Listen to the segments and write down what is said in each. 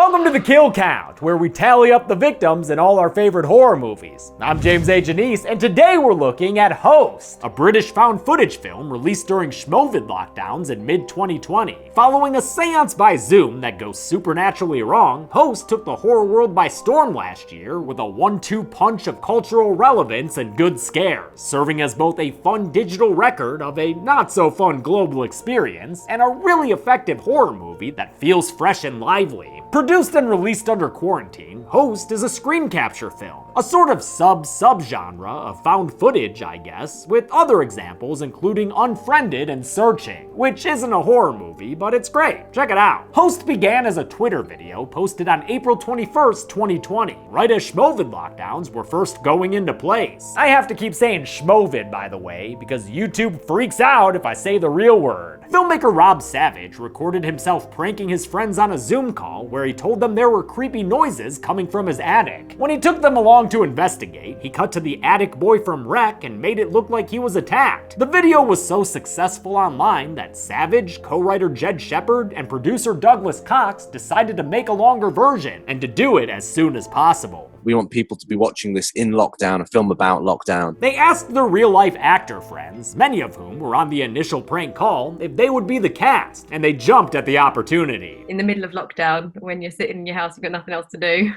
Welcome to the Kill Count, where we tally up the victims in all our favorite horror movies. I'm James A. Janice, and today we're looking at Host, a British found footage film released during Schmovid lockdowns in mid-2020. Following a seance by Zoom that goes supernaturally wrong, Host took the horror world by storm last year with a 1-2 punch of cultural relevance and good scares, serving as both a fun digital record of a not-so-fun global experience and a really effective horror movie that feels fresh and lively. Produced and released under quarantine, Host is a screen capture film, a sort of sub-genre of found footage, I guess, with other examples including Unfriended and Searching, which isn't a horror movie, but it's great. Check it out. Host began as a Twitter video posted on April 21st, 2020, right as Schmovid lockdowns were first going into place. I have to keep saying Schmovid, by the way, because YouTube freaks out if I say the real word. Filmmaker Rob Savage recorded himself pranking his friends on a Zoom call where he told them there were creepy noises coming from his attic. When he took them along to investigate, he cut to the attic boy from Wreck and made it look like he was attacked. The video was so successful online that Savage, co-writer Jed Shepard, and producer Douglas Cox decided to make a longer version and to do it as soon as possible. We want people to be watching this in lockdown, a film about lockdown. They asked their real-life actor friends, many of whom were on the initial prank call, if they would be the cast, and they jumped at the opportunity. In the middle of lockdown, when you're sitting in your house, you've got nothing else to do.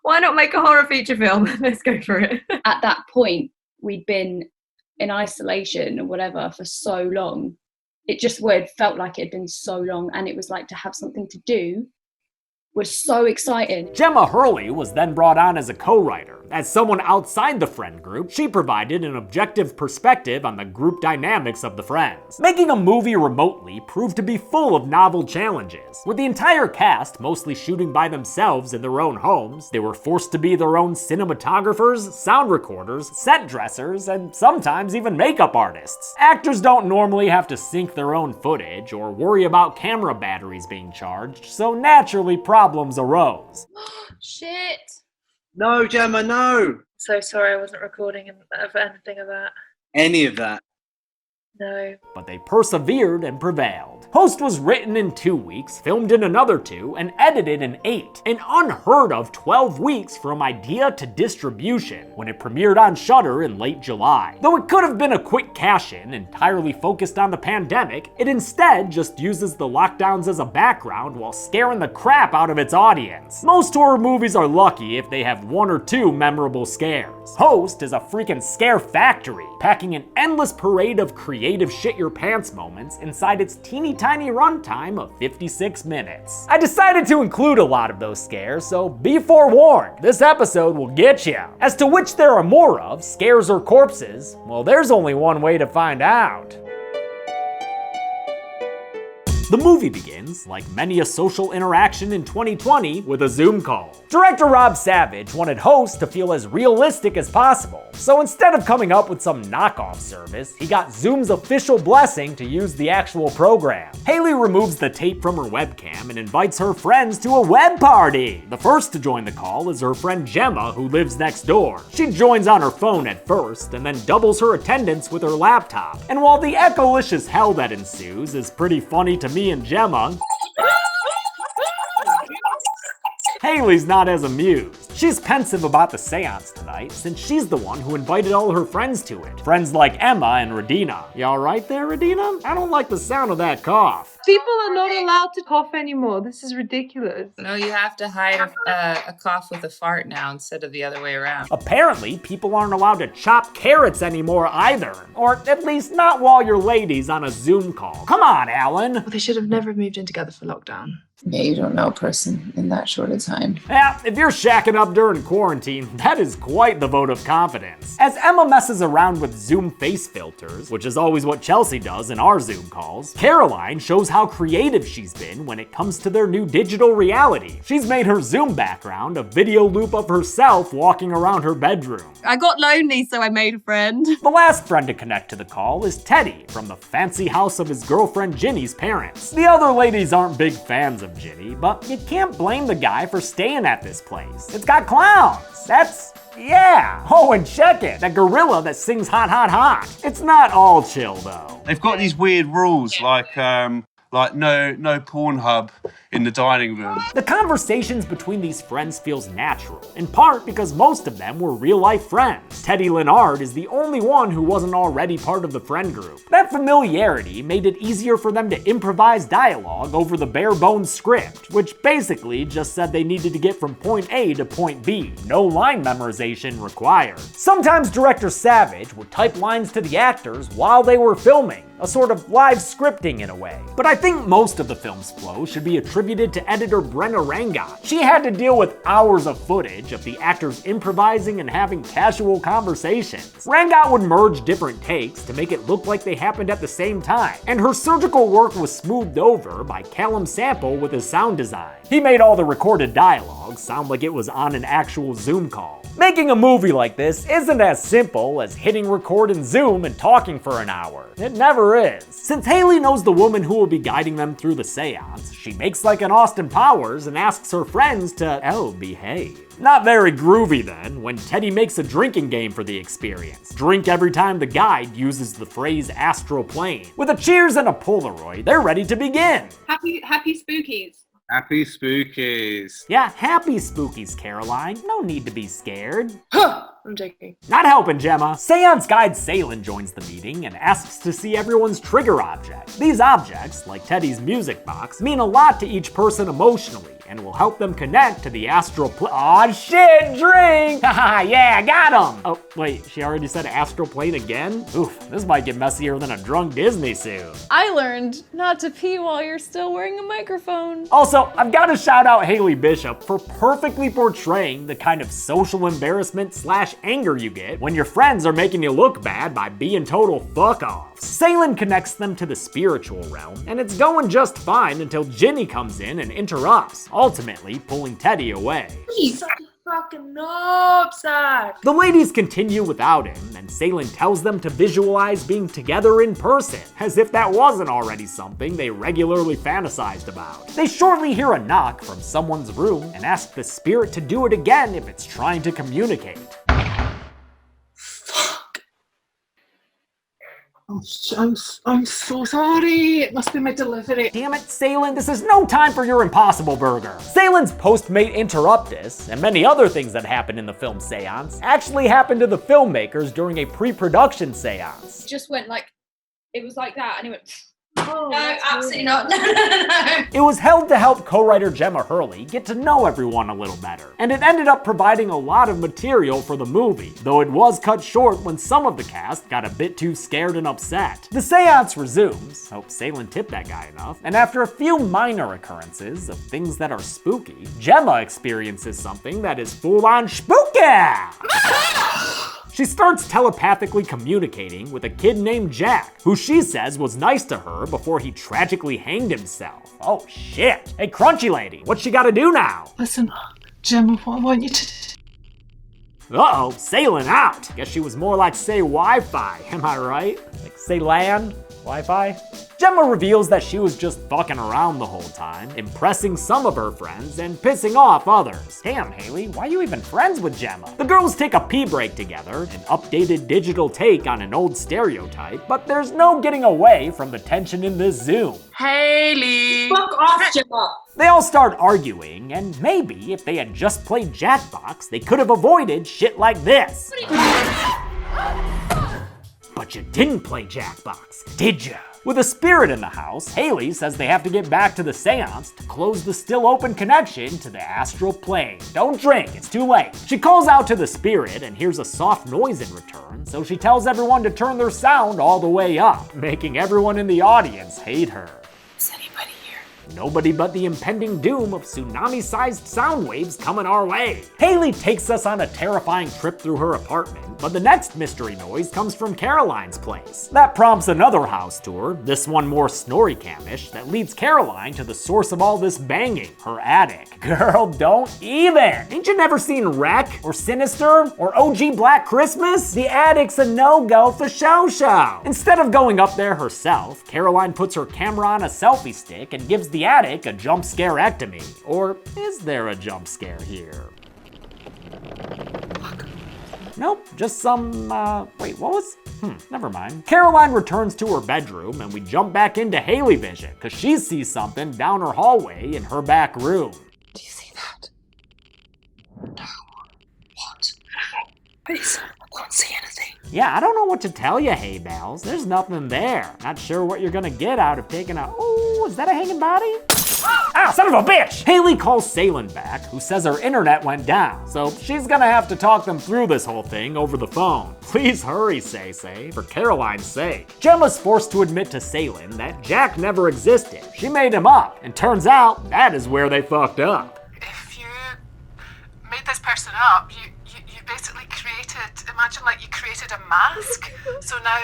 Why not make a horror feature film? Let's go for it. At that point, we'd been in isolation or whatever for so long. It just felt like it had been so long, and it was like to have something to do was so exciting. Gemma Hurley was then brought on as a co-writer. As someone outside the friend group, she provided an objective perspective on the group dynamics of the friends. Making a movie remotely proved to be full of novel challenges. With the entire cast mostly shooting by themselves in their own homes, they were forced to be their own cinematographers, sound recorders, set dressers, and sometimes even makeup artists. Actors don't normally have to sync their own footage or worry about camera batteries being charged, so naturally problems arose. Shit. No, Gemma, no. So sorry I wasn't recording of anything of that. Any of that. No. But they persevered and prevailed. Host was written in 2 weeks, filmed in another 2, and edited in 8. An unheard of 12 weeks from idea to distribution when it premiered on Shudder in late July. Though it could have been a quick cash-in entirely focused on the pandemic, it instead just uses the lockdowns as a background while scaring the crap out of its audience. Most horror movies are lucky if they have 1 or 2 memorable scares. Host is a freaking scare factory, packing an endless parade of creative shit-your-pants moments inside its teeny-tiny runtime of 56 minutes. I decided to include a lot of those scares, so be forewarned, this episode will get you. As to which there are more of, scares or corpses, well, there's only one way to find out. The movie begins, like many a social interaction in 2020, with a Zoom call. Director Rob Savage wanted Host to feel as realistic as possible, so instead of coming up with some knockoff service, he got Zoom's official blessing to use the actual program. Haley removes the tape from her webcam and invites her friends to a web party. The first to join the call is her friend Gemma, who lives next door. She joins on her phone at first, and then doubles her attendance with her laptop. And while the echolicious hell that ensues is pretty funny to me and Gemma, Haley's not as amused. She's pensive about the seance tonight, since she's the one who invited all her friends to it. Friends like Emma and Radina. You alright there, Radina? I don't like the sound of that cough. People are not allowed to cough anymore. This is ridiculous. No, you have to hide a cough with a fart now instead of the other way around. Apparently, people aren't allowed to chop carrots anymore either. Or at least not while you're ladies on a Zoom call. Come on, Alan. Well, they should have never moved in together for lockdown. Yeah, you don't know a person in that short a time. Yeah, if you're shacking up during quarantine, that is quite the vote of confidence. As Emma messes around with Zoom face filters, which is always what Chelsea does in our Zoom calls, Caroline shows how creative she's been when it comes to their new digital reality. She's made her Zoom background a video loop of herself walking around her bedroom. I got lonely, so I made a friend. The last friend to connect to the call is Teddy, from the fancy house of his girlfriend Ginny's parents. The other ladies aren't big fans of Ginny, but you can't blame the guy for staying at this place. It's got clowns. Yeah. Oh, and check it, that gorilla that sings Hot, Hot, Hot. It's not all chill, though. They've got these weird rules, like Like, no Pornhub in the dining room. The conversations between these friends feels natural, in part because most of them were real-life friends. Teddy Leonard is the only one who wasn't already part of the friend group. That familiarity made it easier for them to improvise dialogue over the bare-bones script, which basically just said they needed to get from point A to point B. No line memorization required. Sometimes director Savage would type lines to the actors while they were filming, a sort of live scripting in a way. But I think most of the film's flow should be attributed to editor Bryanna Rangat. She had to deal with hours of footage of the actors improvising and having casual conversations. Rangat would merge different takes to make it look like they happened at the same time, and her surgical work was smoothed over by Callum Sample with his sound design. He made all the recorded dialogue sound like it was on an actual Zoom call. Making a movie like this isn't as simple as hitting record in Zoom and talking for an hour. It never is. Since Haley knows the woman who will be guiding them through the seance, she makes like an Austin Powers and asks her friends to, behave. Not very groovy then, when Teddy makes a drinking game for the experience. Drink every time the guide uses the phrase astral plane. With a cheers and a Polaroid, they're ready to begin. Happy spookies. Happy spookies. Yeah, happy spookies, Caroline. No need to be scared. I'm joking. Not helping, Gemma. Seance guide Salin joins the meeting and asks to see everyone's trigger object. These objects, like Teddy's music box, mean a lot to each person emotionally and will help them connect to the astral Aw, shit, drink! Haha, yeah, I got him! Oh, wait, she already said astral plane again? Oof, this might get messier than a drunk Disney suit. I learned not to pee while you're still wearing a microphone. Also, I've got to shout out Haley Bishop for perfectly portraying the kind of social embarrassment / anger you get when your friends are making you look bad by being total fuck-offs. Salin connects them to the spiritual realm, and it's going just fine until Ginny comes in and interrupts, ultimately pulling Teddy away. He's such a fucking knobsack. The ladies continue without him, and Salin tells them to visualize being together in person, as if that wasn't already something they regularly fantasized about. They shortly hear a knock from someone's room and ask the spirit to do it again if it's trying to communicate. I'm so sorry. It must be my delivery. Damn it, Salin, this is no time for your Impossible Burger. Salin's postmate interruptus, and many other things that happened in the film seance, actually happened to the filmmakers during a pre-production seance. Just went like, it was like that, and it went. Oh, no, absolutely not. No. It was held to help co-writer Gemma Hurley get to know everyone a little better, and it ended up providing a lot of material for the movie, though it was cut short when some of the cast got a bit too scared and upset. The seance resumes, hope Salin tipped that guy enough, and after a few minor occurrences of things that are spooky, Gemma experiences something that is full-on spooky! She starts telepathically communicating with a kid named Jack, who she says was nice to her before he tragically hanged himself. Oh shit. Hey, Crunchy Lady, what's she gotta do now? Listen, Gemma, what I want you to do. Uh-oh, Salin out. Guess she was more like say Wi-Fi, am I right? Like say LAN? Wi-Fi? Gemma reveals that she was just fucking around the whole time, impressing some of her friends and pissing off others. Damn, Haley, why are you even friends with Gemma? The girls take a pee break together, an updated digital take on an old stereotype, but there's no getting away from the tension in this Zoom. Haley! Fuck off, Gemma. They all start arguing, and maybe if they had just played Jackbox, they could have avoided shit like this. But you didn't play Jackbox, did ya? With a spirit in the house, Haley says they have to get back to the seance to close the still open connection to the astral plane. Don't drink, it's too late. She calls out to the spirit and hears a soft noise in return, so she tells everyone to turn their sound all the way up, making everyone in the audience hate her. Is anybody here? Nobody but the impending doom of tsunami-sized sound waves coming our way. Haley takes us on a terrifying trip through her apartment, but the next mystery noise comes from Caroline's place. That prompts another house tour, this one more snorri camish, that leads Caroline to the source of all this banging, her attic. Girl, don't even! Ain't you never seen Wreck, or Sinister, or OG Black Christmas? The attic's a no-go for show. Instead of going up there herself, Caroline puts her camera on a selfie stick and gives the attic a jump scare-ectomy. Or is there a jump scare here? Nope, just some, wait, what was? Never mind. Caroline returns to her bedroom and we jump back into Haley vision because she sees something down her hallway in her back room. Do you see that? No. What? Please, I can't see anything. Yeah, I don't know what to tell you, Hay Bells. There's nothing there. Not sure what you're gonna get out of taking a, oh, is that a hanging body? Ah, son of a bitch! Haley calls Salen back, who says her internet went down, so she's gonna have to talk them through this whole thing over the phone. Please hurry, Say, for Caroline's sake. Gemma's forced to admit to Salen that Jack never existed. She made him up, and turns out that is where they fucked up. If you made this person up, you basically created, imagine like you created a mask. So now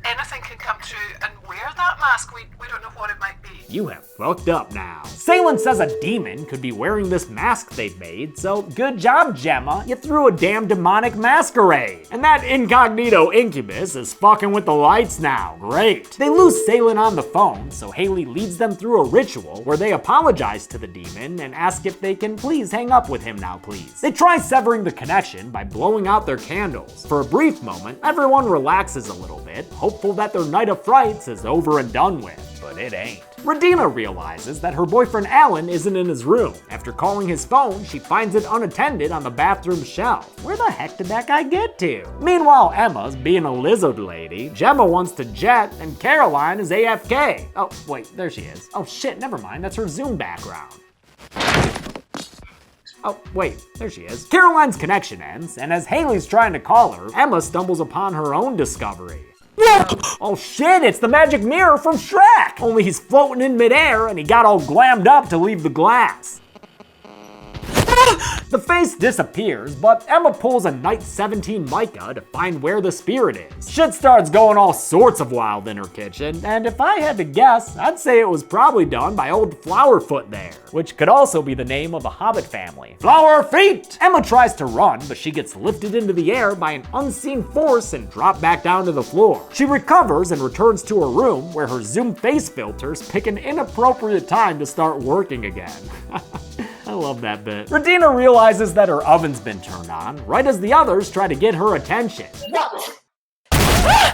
anything can come through and wear that mask. We don't know what it might be. You have fucked up now. Salen says a demon could be wearing this mask they've made, so good job, Gemma. You threw a damn demonic masquerade. And that incognito incubus is fucking with the lights now. Great. They lose Salen on the phone, so Haley leads them through a ritual where they apologize to the demon and ask if they can please hang up with him now, please. They try severing the connection by blowing out their candles. For a brief moment, everyone relaxes a little bit, hopeful that their night of frights is over and done with, but it ain't. Radina realizes that her boyfriend Alan isn't in his room. After calling his phone, she finds it unattended on the bathroom shelf. Where the heck did that guy get to? Meanwhile, Emma's being a lizard lady, Gemma wants to jet, and Caroline is AFK. Oh, wait, there she is. Oh shit, never mind, that's her Zoom background. Oh, wait, there she is. Caroline's connection ends, and as Haley's trying to call her, Emma stumbles upon her own discovery. Oh shit, it's the magic mirror from Shrek! Only he's floating in midair and he got all glammed up to leave the glass. The face disappears, but Emma pulls a Night 17 Micah to find where the spirit is. Shit starts going all sorts of wild in her kitchen, and if I had to guess, I'd say it was probably done by old Flowerfoot there, which could also be the name of a Hobbit family. Flower Feet! Emma tries to run, but she gets lifted into the air by an unseen force and dropped back down to the floor. She recovers and returns to her room, where her Zoom face filters pick an inappropriate time to start working again. I love that bit. Radina realizes that her oven's been turned on, right as the others try to get her attention. What?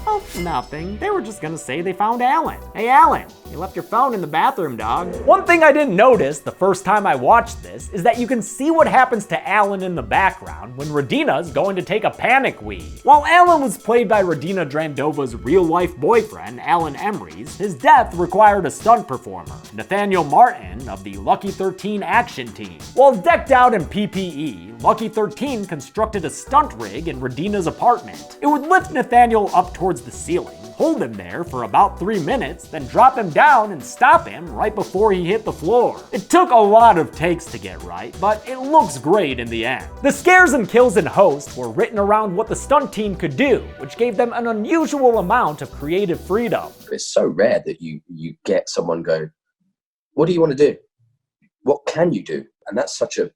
Oh, nothing. They were just gonna say they found Alan. Hey, Alan, you left your phone in the bathroom, dog. One thing I didn't notice the first time I watched this is that you can see what happens to Alan in the background when Radina's going to take a panic wee. While Alan was played by Radina Drandova's real-life boyfriend, Alan Emrys, his death required a stunt performer, Nathaniel Martin of the Lucky 13 action team. While decked out in PPE, Lucky 13 constructed a stunt rig in Radina's apartment. It would lift Nathaniel up towards the ceiling, hold him there for about 3 minutes, then drop him down and stop him right before he hit the floor. It took a lot of takes to get right, but it looks great in the end. The scares and kills in Host were written around what the stunt team could do, which gave them an unusual amount of creative freedom. It's so rare that you get someone going, what do you want to do? What can you do? And that's such a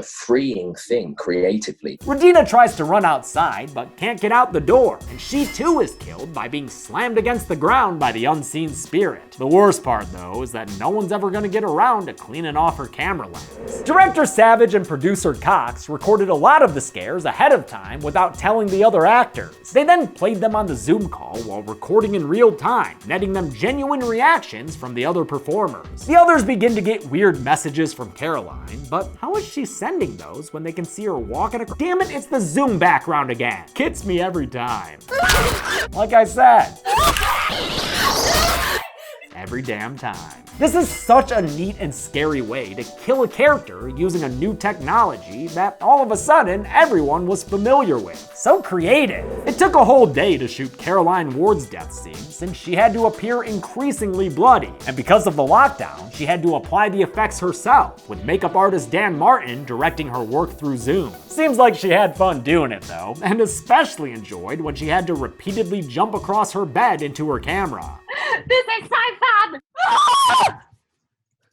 freeing thing creatively. Radina tries to run outside, but can't get out the door, and she too is killed by being slammed against the ground by the unseen spirit. The worst part, though, is that no one's ever gonna get around to cleaning off her camera lens. Director Savage and producer Cox recorded a lot of the scares ahead of time without telling the other actors. They then played them on the Zoom call while recording in real time, netting them genuine reactions from the other performers. The others begin to get weird messages from Caroline, but how is she sending those when they can see her walking across? Damn it, it's the Zoom background again. Gets me every time. Like I said. Every damn time. This is such a neat and scary way to kill a character using a new technology that all of a sudden everyone was familiar with. So creative. It took a whole day to shoot Caroline Ward's death scene since she had to appear increasingly bloody. And because of the lockdown, she had to apply the effects herself, with makeup artist Dan Martin directing her work through Zoom. Seems like she had fun doing it though, and especially enjoyed when she had to repeatedly jump across her bed into her camera. This is so fun!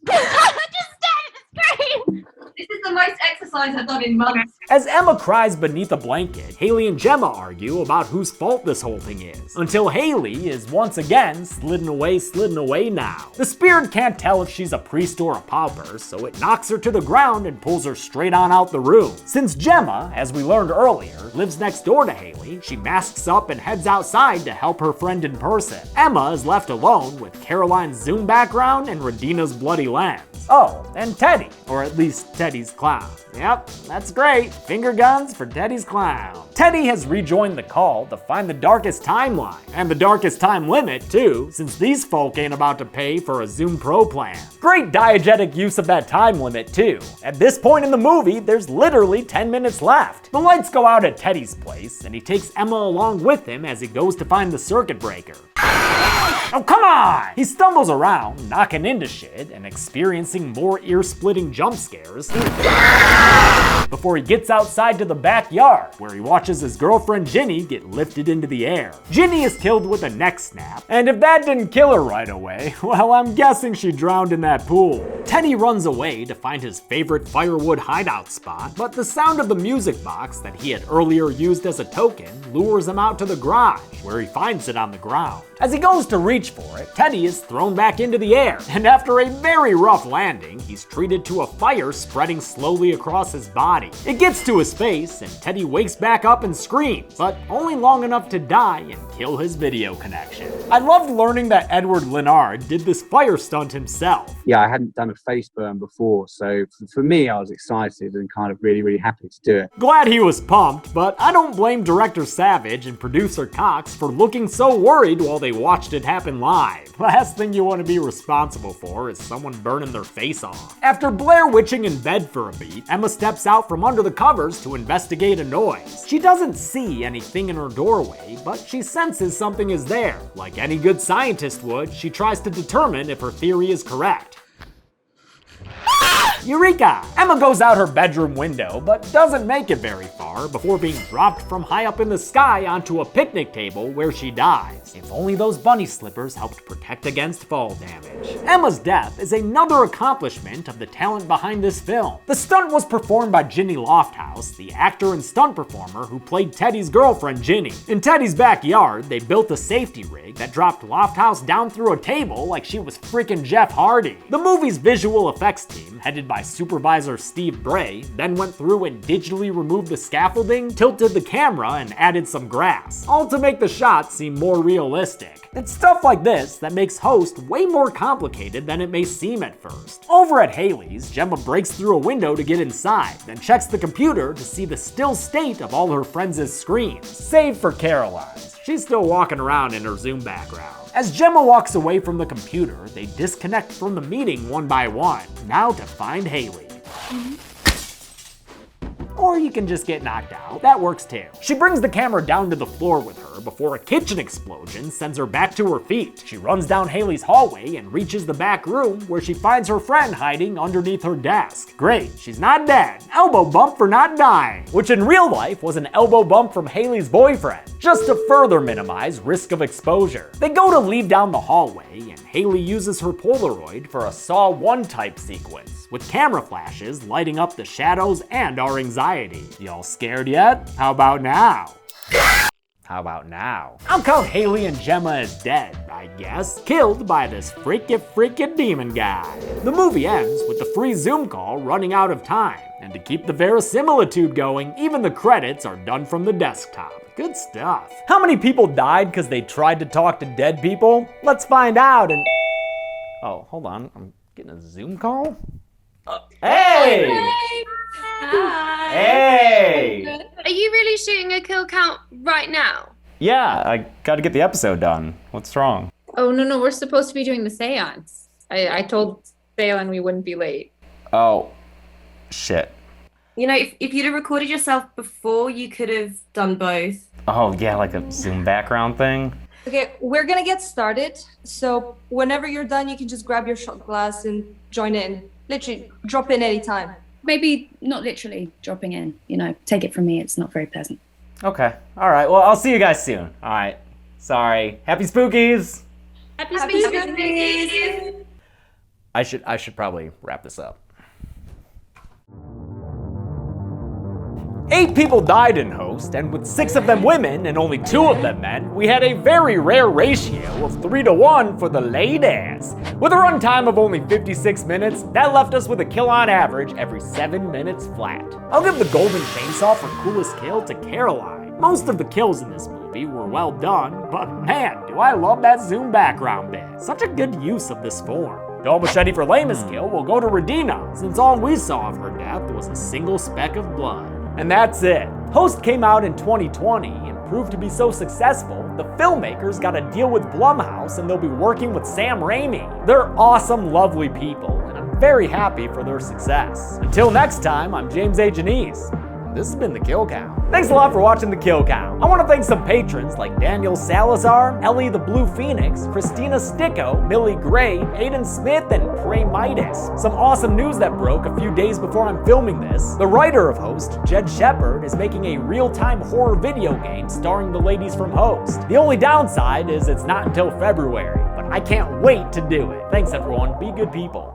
Just stare at the screen! This is the most exercise guys have done in months. As Emma cries beneath a blanket, Haley and Gemma argue about whose fault this whole thing is, until Haley is once again slidden away now. The spirit can't tell if she's a priest or a pauper, so it knocks her to the ground and pulls her straight on out the room. Since Gemma, as we learned earlier, lives next door to Haley, she masks up and heads outside to help her friend in person. Emma is left alone with Caroline's Zoom background and Radina's bloody lens. Oh, and Teddy, or at least Teddy's clown. Yep, that's great. Finger guns for Teddy's clown. Teddy has rejoined the call to find the darkest timeline, and the darkest time limit too, since these folk ain't about to pay for a Zoom Pro plan. Great diegetic use of that time limit too. At this point in the movie, there's literally 10 minutes left. The lights go out at Teddy's place, and he takes Emma along with him as he goes to find the circuit breaker. Oh, come on! He stumbles around, knocking into shit and experiencing more ear-splitting jump scares before he gets outside to the backyard, where he watches his girlfriend Ginny get lifted into the air. Ginny is killed with a neck snap, and if that didn't kill her right away, well, I'm guessing she drowned in that pool. Teddy runs away to find his favorite firewood hideout spot, but the sound of the music box that he had earlier used as a token lures him out to the garage, where he finds it on the ground. As he goes to reach for it, Teddy is thrown back into the air, and after a very rough landing, he's treated to a fire spreading slowly across his body. It gets to his face, and Teddy wakes back up and screams, but only long enough to die and kill his video connection. I loved learning that Edward Lennard did this fire stunt himself. Yeah, I hadn't done a face burn before, so for me, I was excited and kind of really happy to do it. Glad he was pumped, but I don't blame director Savage and producer Cox for looking so worried while they watched it happen live. Last thing you want to be responsible for is someone burning their face off. After Blair witching in bed for a beat, Emma steps out from under the covers to investigate a noise. She doesn't see anything in her doorway, but she senses something is there. Like any good scientist would, she tries to determine if her theory is correct. Eureka! Emma goes out her bedroom window, but doesn't make it very far before being dropped from high up in the sky onto a picnic table where she dies. If only those bunny slippers helped protect against fall damage. Emma's death is another accomplishment of the talent behind this film. The stunt was performed by Ginny Lofthouse, the actor and stunt performer who played Teddy's girlfriend Ginny. In Teddy's backyard, they built a safety rig that dropped Lofthouse down through a table like she was freaking Jeff Hardy. The movie's visual effects team, headed by supervisor Steve Bray, then went through and digitally removed the scaffolding, tilted the camera, and added some grass, all to make the shots seem more realistic. It's stuff like this that makes Host way more complicated than it may seem at first. Over at Haley's, Gemma breaks through a window to get inside, then checks the computer to see the still state of all her friends' screens, save for Caroline's. She's still walking around in her Zoom background. As Gemma walks away from the computer, they disconnect from the meeting one by one, now to find Haley. Or you can just get knocked out. That works too. She brings the camera down to the floor with her before a kitchen explosion sends her back to her feet. She runs down Haley's hallway and reaches the back room where she finds her friend hiding underneath her desk. Great, she's not dead. Elbow bump for not dying, which in real life was an elbow bump from Haley's boyfriend, just to further minimize risk of exposure. They go to leave down the hallway and Haley uses her Polaroid for a Saw 1 type sequence, with camera flashes lighting up the shadows and our anxiety. Y'all scared yet? How about now? How about now? I'll count Haley and Gemma as dead, I guess, killed by this freaky demon guy. The movie ends with the free Zoom call running out of time, and to keep the verisimilitude going, even the credits are done from the desktop. Good stuff. How many people died because they tried to talk to dead people? Let's find out and... Oh, hold on, I'm getting a Zoom call? Hey! Hi. Hey! Are you really shooting a kill count right now? Yeah, I gotta get the episode done. What's wrong? Oh, no, we're supposed to be doing the seance. I told Salem we wouldn't be late. Oh, shit. You know, if you'd have recorded yourself before, you could have done both. Oh, yeah, like a Zoom background thing? Okay, we're gonna get started. So whenever you're done, you can just grab your shot glass and join in. Literally, drop in anytime. Maybe not literally dropping in, take it from me, it's not very pleasant. Okay, alright, well, I'll see you guys soon. Alright, sorry. Happy Spookies! Happy Spookies! I should probably wrap this up. 8 people died in Host, and with 6 of them women and only 2 of them men, we had a very rare ratio of 3-to-1 for the ladies. With a runtime of only 56 minutes, that left us with a kill on average every 7 minutes flat. I'll give the golden chainsaw for coolest kill to Caroline. Most of the kills in this movie were well done, but man, do I love that zoom background bit. Such a good use of this form. The old machete for lamest kill will go to Redina, since all we saw of her death was a single speck of blood. And that's it. Host came out in 2020 and proved to be so successful, the filmmakers got a deal with Blumhouse and they'll be working with Sam Raimi. They're awesome, lovely people, and I'm very happy for their success. Until next time, I'm James A. Janice. This has been The Kill Count. Thanks a lot for watching The Kill Count. I want to thank some patrons like Daniel Salazar, Ellie the Blue Phoenix, Christina Sticko, Millie Gray, Aiden Smith, and Prey Midas. Some awesome news that broke a few days before I'm filming this. The writer of Host, Jed Shepard, is making a real-time horror video game starring the ladies from Host. The only downside is it's not until February, but I can't wait to do it. Thanks everyone, be good people.